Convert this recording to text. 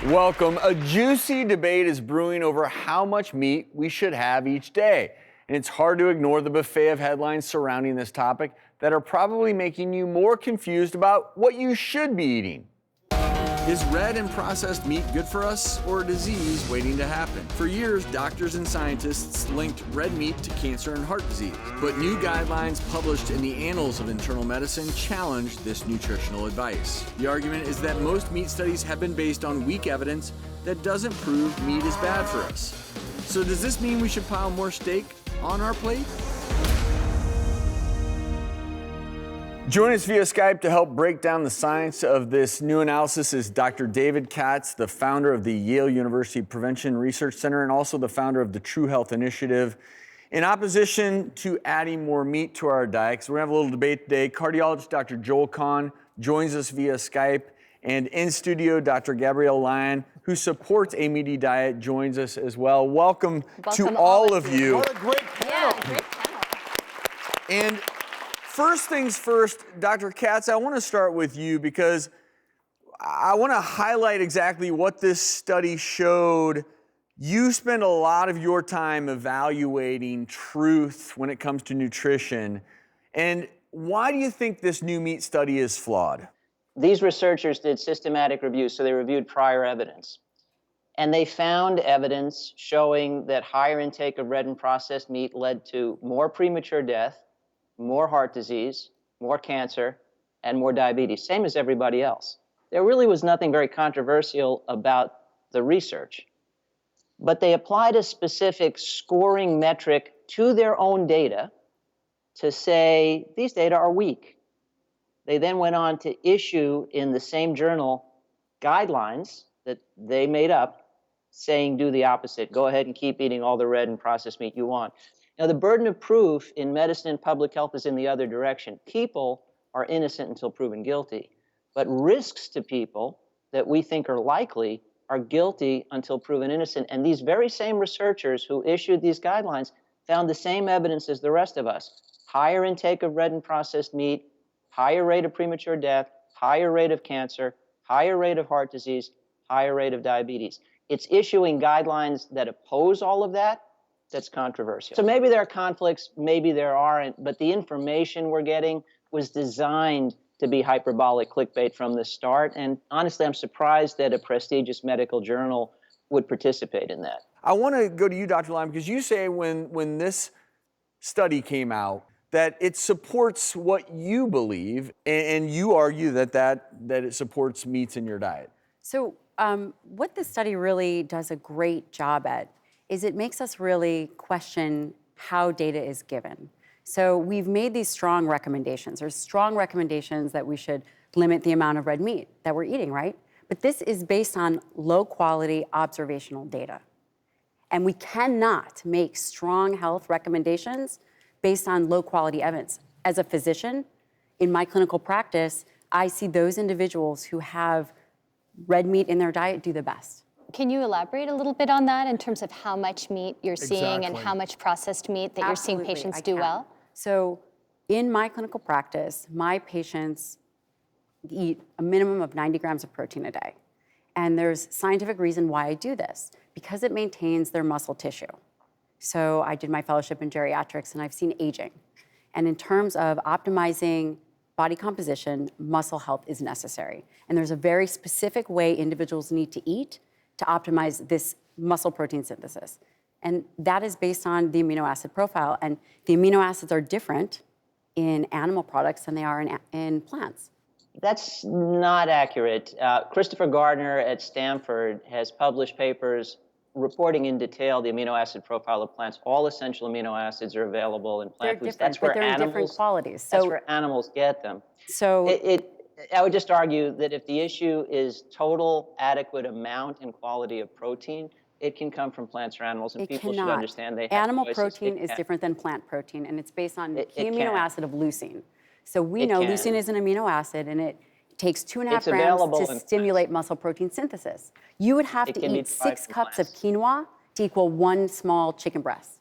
Welcome. A juicy debate is brewing over how much meat we should have each day. And it's hard to ignore the buffet of headlines surrounding this topic that are probably making you more confused about what you should be eating. Is red and processed meat good for us or a disease waiting to happen? For years, doctors and scientists linked red meat to cancer and heart disease. But new guidelines published in the Annals of Internal Medicine challenged this nutritional advice. The argument is that most meat studies have been based on weak evidence that doesn't prove meat is bad for us. So does this mean we should pile more steak on our plate? Join us via Skype to help break down the science of this new analysis is Dr. David Katz, the founder of the Yale University Prevention Research Center and also the founder of the True Health Initiative. In opposition to adding more meat to our diet, so we're gonna have a little debate today. Cardiologist Dr. Joel Kahn joins us via Skype, and in studio, Dr. Gabrielle Lyon, who supports a meaty diet, joins us as well. Welcome to all of you. What a great panel. Yeah, great panel. And first things first, Dr. Katz, I want to start with you because I want to highlight exactly what this study showed. You spend a lot of your time evaluating truth when it comes to nutrition. And why do you think this new meat study is flawed? These researchers did systematic reviews, so they reviewed prior evidence. And they found evidence showing that higher intake of red and processed meat led to more premature death, more heart disease, more cancer, and more diabetes, same as everybody else. There really was nothing very controversial about the research, but they applied a specific scoring metric to their own data to say these data are weak. They then went on to issue in the same journal guidelines that they made up saying do the opposite. Go ahead and keep eating all the red and processed meat you want. Now, the burden of proof in medicine and public health is in the other direction. People are innocent until proven guilty, but risks to people that we think are likely are guilty until proven innocent. And these very same researchers who issued these guidelines found the same evidence as the rest of us. Higher intake of red and processed meat, higher rate of premature death, higher rate of cancer, higher rate of heart disease, higher rate of diabetes. It's issuing guidelines that oppose all of that that's controversial. So maybe there are conflicts, maybe there aren't, but the information we're getting was designed to be hyperbolic clickbait from the start. And honestly, I'm surprised that a prestigious medical journal would participate in that. I want to go to you, Dr. Lyme, because you say when this study came out that it supports what you believe, and you argue that it supports meats in your diet. So what this study really does a great job at is it makes us really question how data is given. So we've made these strong recommendations. There's strong recommendations that we should limit the amount of red meat that we're eating, right? But this is based on low quality observational data. And we cannot make strong health recommendations based on low quality evidence. As a physician, in my clinical practice, I see those individuals who have red meat in their diet do the best. Can you elaborate a little bit on that in terms of how much meat you're seeing and how much processed meat that Absolutely, you're seeing patients I do can. well? So in my clinical practice, my patients eat a minimum of 90 grams of protein a day. And there's scientific reason why I do this, because it maintains their muscle tissue. So I did my fellowship in geriatrics and I've seen aging. And in terms of optimizing body composition, muscle health is necessary. And there's a very specific way individuals need to eat to optimize this muscle protein synthesis. And that is based on the amino acid profile. And the amino acids are different in animal products than they are in plants. That's not accurate. Christopher Gardner at Stanford has published papers reporting in detail the amino acid profile of plants. All essential amino acids are available in plant foods. That's where they're in different qualities. That's where animals get them. So I would just argue that if the issue is total adequate amount and quality of protein, it can come from plants or animals, and people should understand they have Animal choices. protein is different than plant protein, and it's based on the key it amino can. acid of leucine. So we know leucine is an amino acid, and it takes 2.5 It's grams available to in stimulate muscle protein synthesis. You would have It to can be eat derived 6 from cups of plants. quinoa to equal 1 small chicken breast.